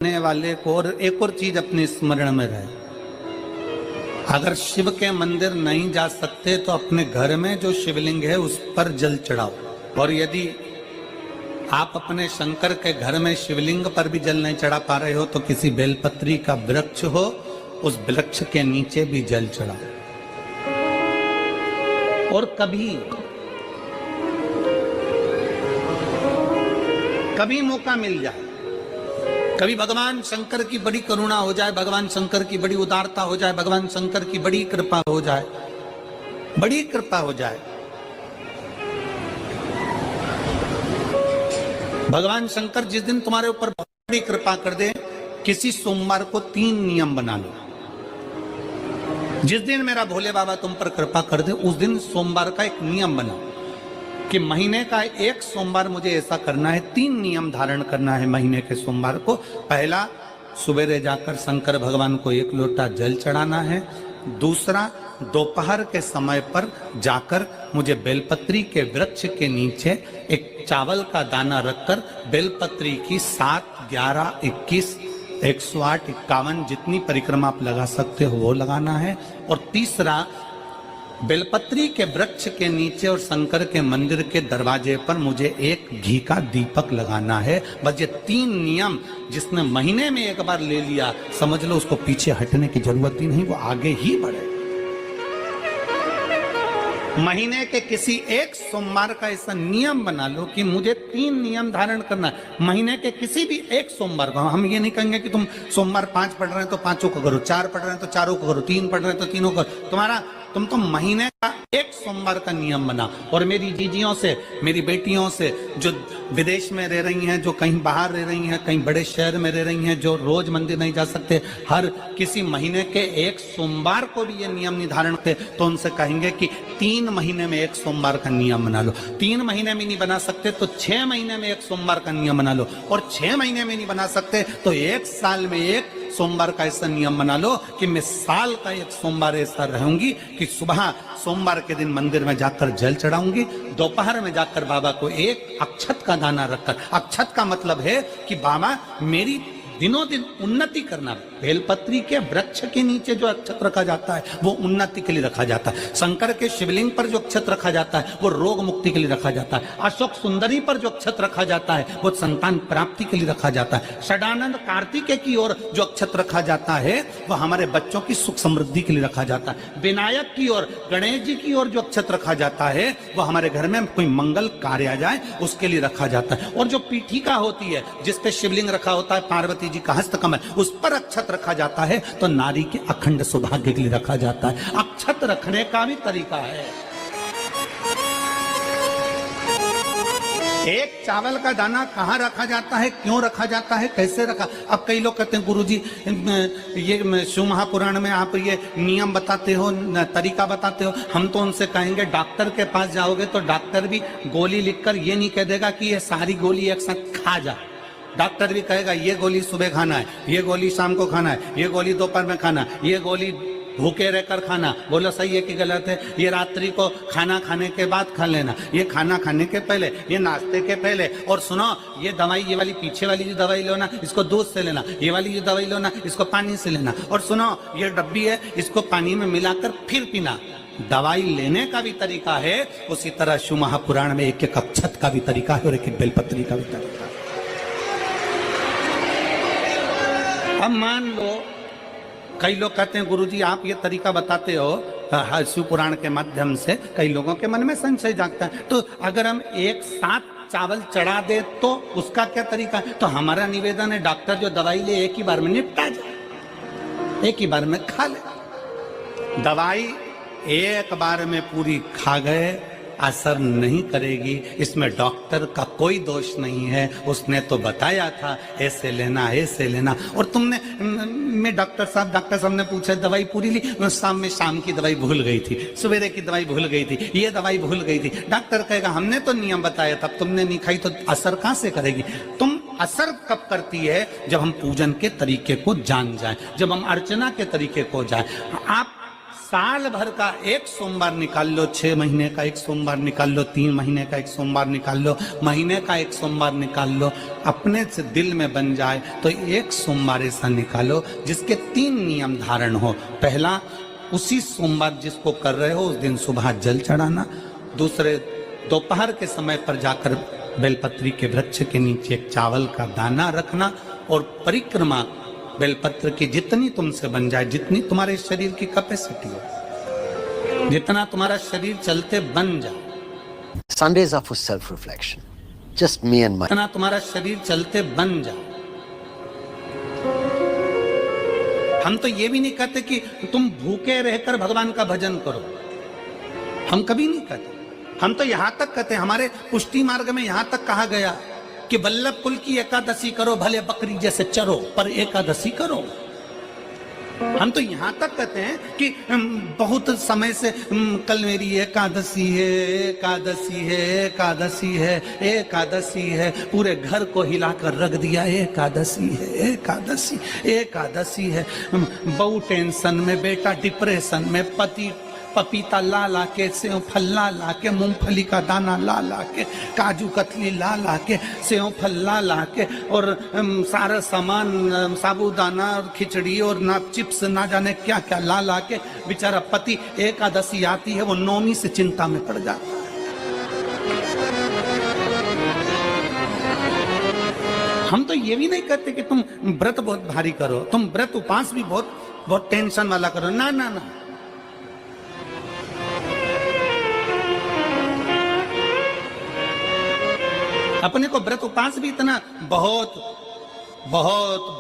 करने वाले को और एक और चीज अपने स्मरण में रहे, अगर शिव के मंदिर नहीं जा सकते तो अपने घर में जो शिवलिंग है उस पर जल चढ़ाओ। और यदि आप अपने शंकर के घर में शिवलिंग पर भी जल नहीं चढ़ा पा रहे हो तो किसी बेलपत्री का वृक्ष हो, उस वृक्ष के नीचे भी जल चढ़ाओ। और कभी मौका मिल जाए, कभी भगवान शंकर की बड़ी करुणा हो जाए, भगवान शंकर की बड़ी उदारता हो जाए, भगवान शंकर की बड़ी कृपा हो जाए, बड़ी कृपा हो जाए, भगवान शंकर जिस दिन तुम्हारे ऊपर बड़ी कृपा कर दे, किसी सोमवार को 3 नियम बना लो। जिस दिन मेरा भोले बाबा तुम पर कृपा कर दे उस दिन सोमवार का एक नियम बनाओ कि महीने का एक सोमवार मुझे ऐसा करना है, 3 नियम धारण करना है महीने के सोमवार को। पहला, सुबेरे जाकर शंकर भगवान को 1 लोटा जल चढ़ाना है। दूसरा, दोपहर के समय पर जाकर मुझे बेलपत्री के वृक्ष के नीचे एक चावल का दाना रखकर बेलपत्री की 7, 11, 21, 108, 51 जितनी परिक्रमा आप लगा सकते हो वो लगाना है। और तीसरा, बेलपत्री के वृक्ष के नीचे और शंकर के मंदिर के दरवाजे पर मुझे एक घी का दीपक लगाना है। बस ये 3 नियम जिसने महीने में एक बार ले लिया, समझ लो उसको पीछे हटने की जरूरत ही नहीं, वो आगे ही बढ़े। महीने के किसी एक सोमवार का ऐसा नियम बना लो कि मुझे 3 नियम धारण करना है महीने के किसी भी एक सोमवार को। हम ये नहीं कहेंगे कि तुम सोमवार 5 पढ़ रहे हैं तो 5 को करो, 4 पढ़ रहे हैं तो 4 को करो, 3 पढ़ रहे हैं तो 3 को करो। तुम तो महीने का एक सोमवार का नियम बना। और मेरी जीजियों से, मेरी बेटियों से जो विदेश में रह रही हैं, जो कहीं बाहर रह रही हैं, कहीं बड़े शहर में रह रही हैं, जो रोज मंदिर नहीं जा सकते, हर किसी महीने के एक सोमवार को भी ये नियम निर्धारण करते, तो उनसे कहेंगे कि 3 महीने में एक सोमवार का नियम बना लो। 3 महीने में नहीं बना सकते तो 6 महीने में एक सोमवार का नियम बना लो। और 6 महीने में नहीं बना सकते तो 1 साल में एक सोमवार का ऐसा नियम बना लो कि मैं साल का एक सोमवार ऐसा रहूंगी कि सुबह सोमवार के दिन मंदिर में जाकर जल चढ़ाऊंगी, दोपहर में जाकर बाबा को एक अक्षत का दाना रखकर, अक्षत का मतलब है कि बाबा मेरी दिनों दिन उन्नति करना। बेलपत्री के वृक्ष के नीचे जो अक्षत रखा जाता है वो उन्नति के लिए रखा जाता है। शंकर के शिवलिंग पर जो अक्षत रखा जाता है वो रोग मुक्ति के लिए रखा जाता है। अशोक सुंदरी पर जो अक्षत रखा जाता है वो संतान प्राप्ति के लिए रखा जाता है। षडानंद कार्तिकेय की ओर जो अक्षत रखा जाता है वो हमारे बच्चों की सुख समृद्धि के लिए रखा जाता है। विनायक की ओर, गणेश जी की ओर जो अक्षत रखा जाता है वो हमारे घर में कोई मंगल कार्य आ जाए उसके लिए रखा जाता है। और जो पीठिका होती है जिसपे शिवलिंग रखा होता है, पार्वती जी का हस्तकमल, उस पर अक्षत रखा जाता है तो नारी के अखंड सौभाग्य के लिए रखा जाता है। अक्षत रखने का भी तरीका है। एक चावल का दाना कहाँ रखा जाता है, क्यों रखा जाता है, कैसे रखा। अब कई लोग कहते हैं गुरुजी ये शिव महापुराण में आप ये नियम बताते हो, तरीका बताते हो। हम तो उनसे कहेंगे डॉक्टर के पास जाओगे तो डॉक्टर भी गोली लिखकर ये नहीं कह देगा कि ये सारी गोली एक साथ खा जा। डॉक्टर भी कहेगा ये गोली सुबह खाना है, ये गोली शाम को खाना है, ये गोली दोपहर में खाना, ये गोली भूखे रहकर खाना। बोलो सही है कि गलत है? ये रात्रि को खाना खाने के बाद खा लेना, ये खाना खाने के पहले, ये नाश्ते के पहले। और सुनो, ये दवाई, ये वाली पीछे वाली जो दवाई लो ना इसको दूध से लेना, ये वाली जो दवाई लो ना इसको पानी से लेना। और सुनो, ये डब्बी है इसको पानी में मिलाकर फिर पीना। दवाई लेने का भी तरीका है, उसी तरह शिव महापुराण में एक अक्षत का भी तरीका है और एक बेलपत्री का भी तरीका है। अब मान लो कई लोग कहते हैं गुरुजी आप ये तरीका बताते हो शिव पुराण के माध्यम से, कई लोगों के मन में संशय जागता है, तो अगर हम एक साथ चावल चढ़ा दे तो उसका क्या तरीका है? तो हमारा निवेदन है डॉक्टर जो दवाई ले एक ही बार में निपटा जाए, एक ही बार में खा ले। दवाई एक बार में पूरी खा गए असर नहीं करेगी, इसमें डॉक्टर का कोई दोष नहीं है। उसने तो बताया था ऐसे लेना, ऐसे लेना। और तुमने, मैं डॉक्टर साहब ने पूछा दवाई पूरी ली, शाम की दवाई भूल गई थी, सवेरे की दवाई भूल गई थी, ये दवाई भूल गई थी। डॉक्टर कहेगा हमने तो नियम बताया था, तुमने नहीं खाई तो असर कहां से करेगी? तुम असर कब करती है? जब हम पूजन के तरीके को जान जाए, जब हम अर्चना के तरीके को जाए। आप साल भर का एक सोमवार निकाल लो, 6 महीने का एक सोमवार निकाल लो, 3 महीने का एक सोमवार निकाल लो, महीने का एक सोमवार निकाल लो, अपने से दिल में बन जाए तो एक सोमवार ऐसा निकालो जिसके 3 नियम धारण हो। पहला, उसी सोमवार जिसको कर रहे हो उस दिन सुबह जल चढ़ाना। दूसरे, दोपहर के समय पर जाकर बेलपत्री के वृक्ष के नीचे एक चावल का दाना रखना और परिक्रमा बेलपत्र की जितनी तुमसे बन जाए, जितनी तुम्हारे शरीर की कैपेसिटी हो, जितना तुम्हारा शरीर चलते बन जाए। Sundays are for self-reflection. Just me and my. जितना तुम्हारा शरीर चलते बन जाए। हम तो ये भी नहीं कहते कि तुम भूखे रहकर भगवान का भजन करो, हम कभी नहीं कहते। हम तो यहां तक कहते हैं, हमारे पुष्टि मार्ग में यहां तक कहा गया कि वल्लभ कुल की एकादशी करो, भले बकरी जैसे चरो पर एकादशी करो। हम तो यहां तक कहते हैं कि बहुत समय से कल मेरी एकादशी है, एकादशी है, एकादशी है, एकादशी है, पूरे घर को हिलाकर रख दिया, एकादशी है, एकादशी, एकादशी है। बहू टेंशन में, बेटा डिप्रेशन में, पति पपीता ला ला के, सेव फल ला ला के, मूंगफली का दाना ला ला के, काजू कतली ला ला के, सेव फल ला ला के, और सारा सामान, साबूदाना और खिचड़ी और ना चिप्स ना जाने क्या क्या ला ला के, बेचारा पति एकादशी आती है वो नौमी से चिंता में पड़ जाता है। हम तो ये भी नहीं कहते कि तुम व्रत बहुत भारी करो, तुम व्रत उपास भी बहुत टेंशन वाला करो, ना ना ना। अपने को व्रत उपास भी इतना बहुत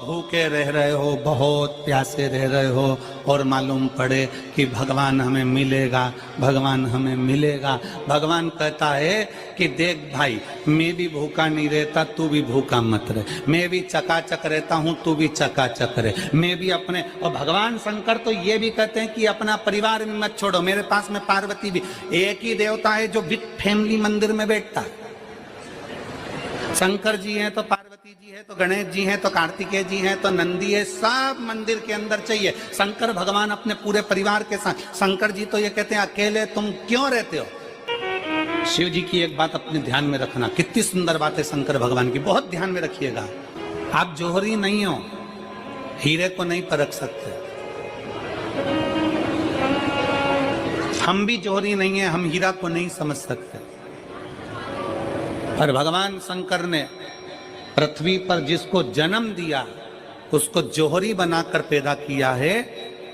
भूखे रह रहे हो, बहुत प्यासे रह रहे हो, और मालूम पड़े कि भगवान हमें मिलेगा, भगवान हमें मिलेगा। भगवान कहता है कि देख भाई, मैं भी भूखा नहीं रहता, तू भी भूखा मत रहे, मैं भी चकाचक रहता हूँ, तू भी चकाचक रहे, मैं भी अपने। और भगवान शंकर तो ये भी कहते हैं कि अपना परिवार में मत छोड़ो। मेरे पास में पार्वती भी, एक ही देवता है जो विद फैमिली मंदिर में बैठता है। शंकर जी हैं तो पार्वती जी है, तो गणेश जी हैं, तो कार्तिकेय जी हैं, तो नंदी है, सब मंदिर के अंदर चाहिए। शंकर भगवान अपने पूरे परिवार के साथ। शंकर जी तो ये कहते हैं अकेले तुम क्यों रहते हो। शिव जी की एक बात अपने ध्यान में रखना, कितनी सुंदर बात है शंकर भगवान की, बहुत ध्यान में रखिएगा। आप जौहरी नहीं हो, हीरे को नहीं परख सकते। हम भी जौहरी नहीं है, हम हीरा को नहीं समझ सकते। पर भगवान शंकर ने पृथ्वी पर जिसको जन्म दिया उसको जौहरी बनाकर पैदा किया है,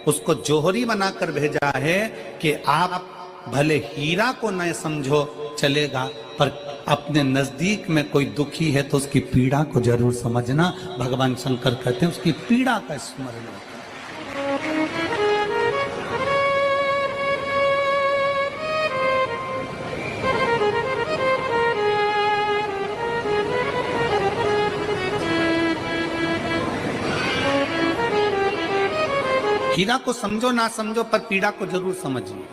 उसको जौहरी बनाकर भेजा है कि आप भले हीरा को न समझो चलेगा, पर अपने नजदीक में कोई दुखी है तो उसकी पीड़ा को जरूर समझना। भगवान शंकर कहते हैं उसकी पीड़ा का स्मरण। हीरा को समझो ना समझो, पर पीड़ा को जरूर समझिए।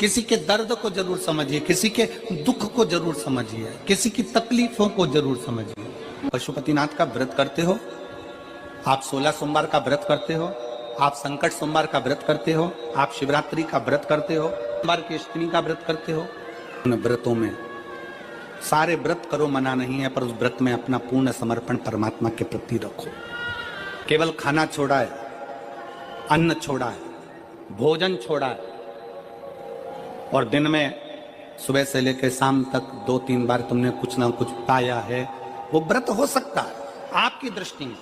किसी के दर्द को जरूर समझिए, किसी के दुख को जरूर समझिए, किसी की तकलीफों को जरूर समझिए। पशुपतिनाथ का व्रत करते हो आप, 16 सोमवार का व्रत करते हो आप, संकट सोमवार का व्रत करते हो आप, शिवरात्रि का व्रत करते हो, सोमवार की अष्टमी का व्रत करते हो। उन व्रतों में सारे व्रत करो, मना नहीं है, पर उस व्रत में अपना पूर्ण समर्पण परमात्मा के प्रति रखो। केवल खाना छोड़ा है, अन्न छोड़ा है, भोजन छोड़ा है, और दिन में सुबह से लेकर शाम तक 2-3 बार तुमने कुछ ना कुछ पाया है, वो व्रत हो सकता है आपकी दृष्टि में,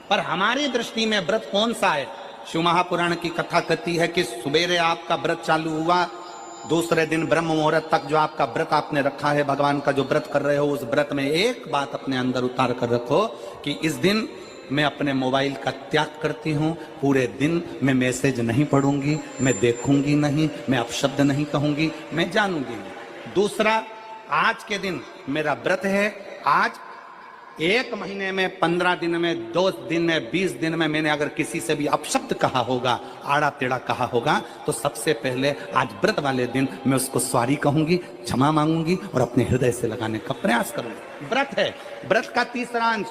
पर हमारी दृष्टि में व्रत कौन सा है। शिव महापुराण की कथा कहती है कि सुबेरे आपका व्रत चालू हुआ, दूसरे दिन ब्रह्म मुहूर्त तक जो आपका व्रत आपने रखा है, भगवान का जो व्रत कर रहे हो, उस व्रत में एक बात अपने अंदर उतार कर रखो कि इस दिन मैं अपने मोबाइल का त्याग करती हूँ, पूरे दिन मैं मैसेज नहीं पढ़ूंगी, मैं देखूंगी नहीं, मैं अपशब्द नहीं कहूंगी, मैं जानूंगी नहीं। दूसरा, आज के दिन मेरा व्रत है, आज 1 महीने में, 15 दिन में, 2 दिन में, 20 दिन में मैंने अगर किसी से भी अपशब्द कहा होगा, आड़ा टेढ़ा कहा होगा, तो सबसे पहले आज व्रत वाले दिन मैं उसको सॉरी कहूंगी, क्षमा मांगूंगी और अपने हृदय से लगाने का प्रयास करूंगी। व्रत है, व्रत का तीसरा अंश,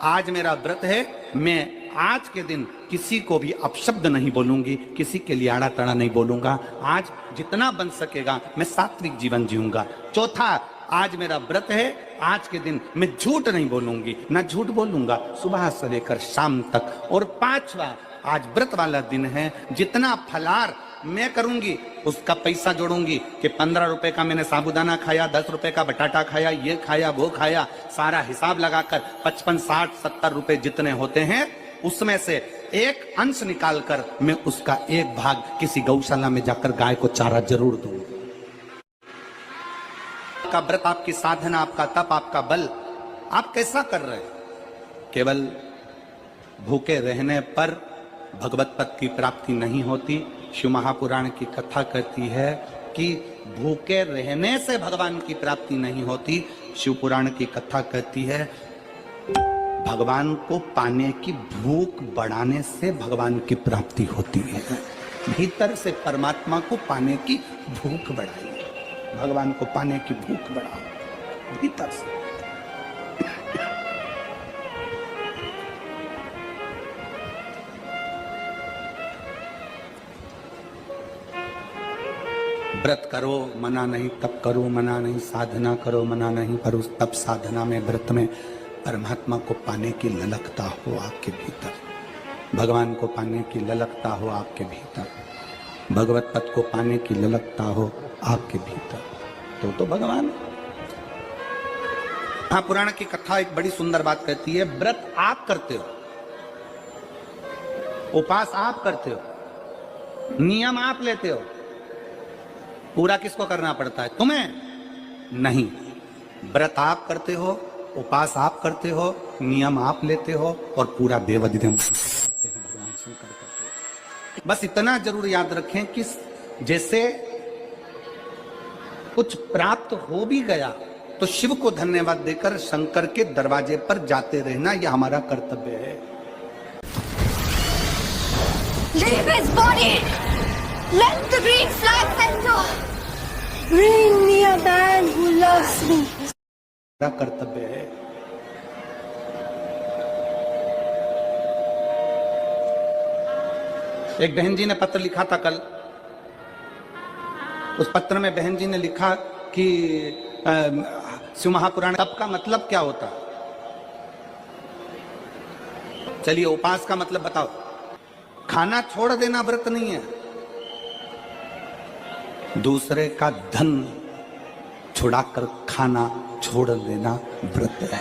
आज मेरा व्रत है, मैं आज के दिन किसी को भी अपशब्द नहीं बोलूंगी, किसी के लिए आड़ा तड़ा नहीं बोलूंगा। आज जितना बन सकेगा मैं सात्विक जीवन जीऊंगा। चौथा, आज मेरा व्रत है, आज के दिन मैं झूठ नहीं बोलूंगी, ना झूठ बोलूंगा सुबह से लेकर शाम तक। और पांचवा, आज व्रत वाला दिन है, जितना फलार मैं करूंगी उसका पैसा जोड़ूंगी कि 15 रुपए का मैंने साबुदाना खाया, 10 रुपए का बटाटा खाया, ये खाया वो खाया, सारा हिसाब लगाकर 55, 60, 70 रुपए जितने होते हैं उसमें से एक अंश निकालकर मैं उसका एक भाग किसी गौशाला में जाकर गाय को चारा जरूर दूंगा। आपका व्रत, आपकी साधना, आपका तप, आपका बल, आप कैसा कर रहे हैं? केवल भूखे रहने पर भगवत पद की प्राप्ति नहीं होती। शिव महापुराण की कथा कहती है कि भूखे रहने से भगवान की प्राप्ति नहीं होती। शिव पुराण की कथा कहती है भगवान को पाने की भूख बढ़ाने से भगवान की प्राप्ति होती है। भीतर से परमात्मा को पाने की भूख बढ़ाइए, भगवान को पाने की भूख बढ़ाओ भीतर से। व्रत करो मना नहीं, तप करो मना नहीं, साधना करो मना नहीं, पर उस तप साधना में व्रत में परमात्मा को पाने की ललकता हो आपके भीतर, भगवान को पाने की ललकता हो आपके भीतर, भगवत पद को पाने की ललकता हो आपके भीतर, तो भगवान। हाँ, पुराण की कथा एक बड़ी सुंदर बात कहती है, व्रत आप करते हो, उपास आप करते हो, नियम आप लेते हो, पूरा किसको करना पड़ता है? तुम्हें नहीं। व्रत आप करते हो, उपास आप करते हो, नियम आप लेते हो और पूरा देवदिन भगवान शंकर करते हो। बस इतना जरूर याद रखें कि जैसे कुछ प्राप्त हो भी गया तो शिव को धन्यवाद देकर शंकर के दरवाजे पर जाते रहना, यह हमारा कर्तव्य है। Leave his body! Let the green flag enter! Bring me a man who loves me! मेरा कर्तव्य है। एक बहन जी ने पत्र लिखा था कल। उस पत्र में बहन जी ने लिखा कि शिव महापुराण तप का मतलब क्या होता? चलिए, उपास का मतलब बताओ। खाना छोड़ देना व्रत नहीं है, दूसरे का धन छुड़ाकर खाना छोड़ देना व्रत है।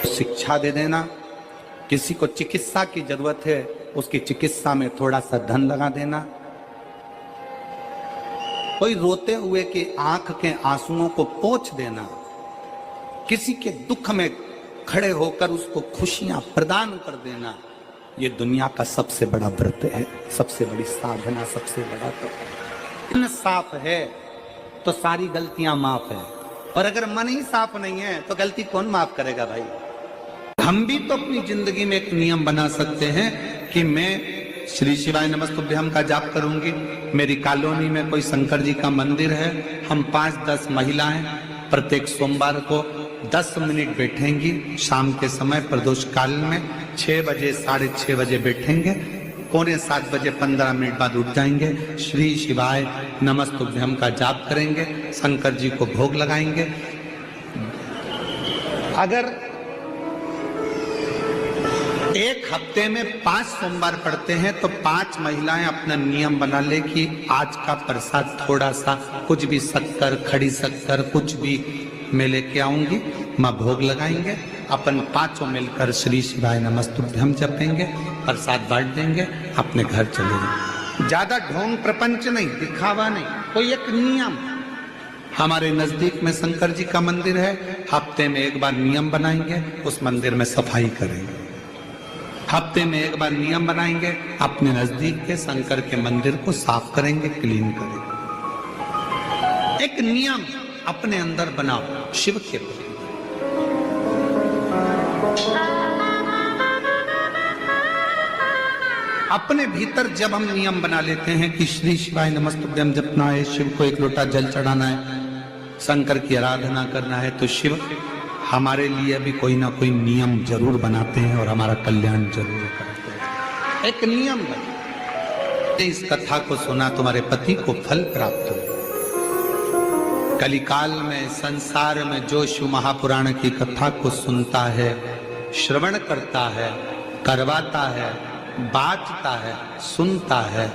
शिक्षा दे देना, किसी को चिकित्सा की जरूरत है उसकी चिकित्सा में थोड़ा सा धन लगा देना, कोई रोते हुए की आंख के आंसुओं को पोंछ देना, किसी के दुख में खड़े होकर उसको खुशियां प्रदान कर देना, ये दुनिया का सबसे बड़ा व्रत है, सबसे बड़ी साधना, सबसे बड़ा तप। मन साफ है तो सारी गलतियां माफ है, और अगर मन ही साफ नहीं है तो गलती कौन माफ करेगा भाई? हम भी तो अपनी जिंदगी में एक नियम बना सकते हैं कि मैं श्री शिवाय नमस्तुभ्यम का जाप करूंगी, मेरी कॉलोनी में कोई शंकर जी का मंदिर है, हम 5-10 महिलाएं प्रत्येक सोमवार को 10 मिनट बैठेंगी, शाम के समय प्रदोष काल में 6 बजे 6:30 बजे बैठेंगे, 6:45 बजे 15 मिनट बाद उठ जाएंगे, श्री शिवाय नमस्तुभ्यम का जाप करेंगे, शंकर जी को भोग लगाएंगे। अगर एक हफ्ते में 5 सोमवार पड़ते हैं तो 5 महिलाएं अपना नियम बना ले कि आज का प्रसाद थोड़ा सा, कुछ भी शक्कर, खड़ी शक्कर, कुछ भी मैं लेके आऊंगी, माँ भोग लगाएंगे, अपन 5 मिलकर श्री शिवाय नमस्तुभ्यम जपेंगे, प्रसाद बांट देंगे, अपने घर चले जाएंगे। ज्यादा ढोंग प्रपंच नहीं, दिखावा नहीं, कोई एक नियम। हमारे नजदीक में शंकर जी का मंदिर है, हफ्ते में एक बार नियम बनाएंगे, उस मंदिर में सफाई करेंगे, हफ्ते में एक बार नियम बनाएंगे, अपने नजदीक के शंकर के मंदिर को साफ करेंगे, क्लीन करेंगे। एक नियम अपने अंदर बनाओ शिव के प्रति। अपने भीतर जब हम नियम बना लेते हैं कि श्री शिवाय नमस्तुभ्यम जपना है, शिव को एक लोटा जल चढ़ाना है, शंकर की आराधना करना है, तो शिव हमारे लिए भी कोई ना कोई नियम जरूर बनाते हैं और हमारा कल्याण जरूर करते हैं। एक नियम बना, इस कथा को सुना, तुम्हारे पति को फल प्राप्त हो। कलिकाल में संसार में जो शिव महापुराण की कथा को सुनता है, श्रवण करता है, करवाता है, बांटता है, सुनता है,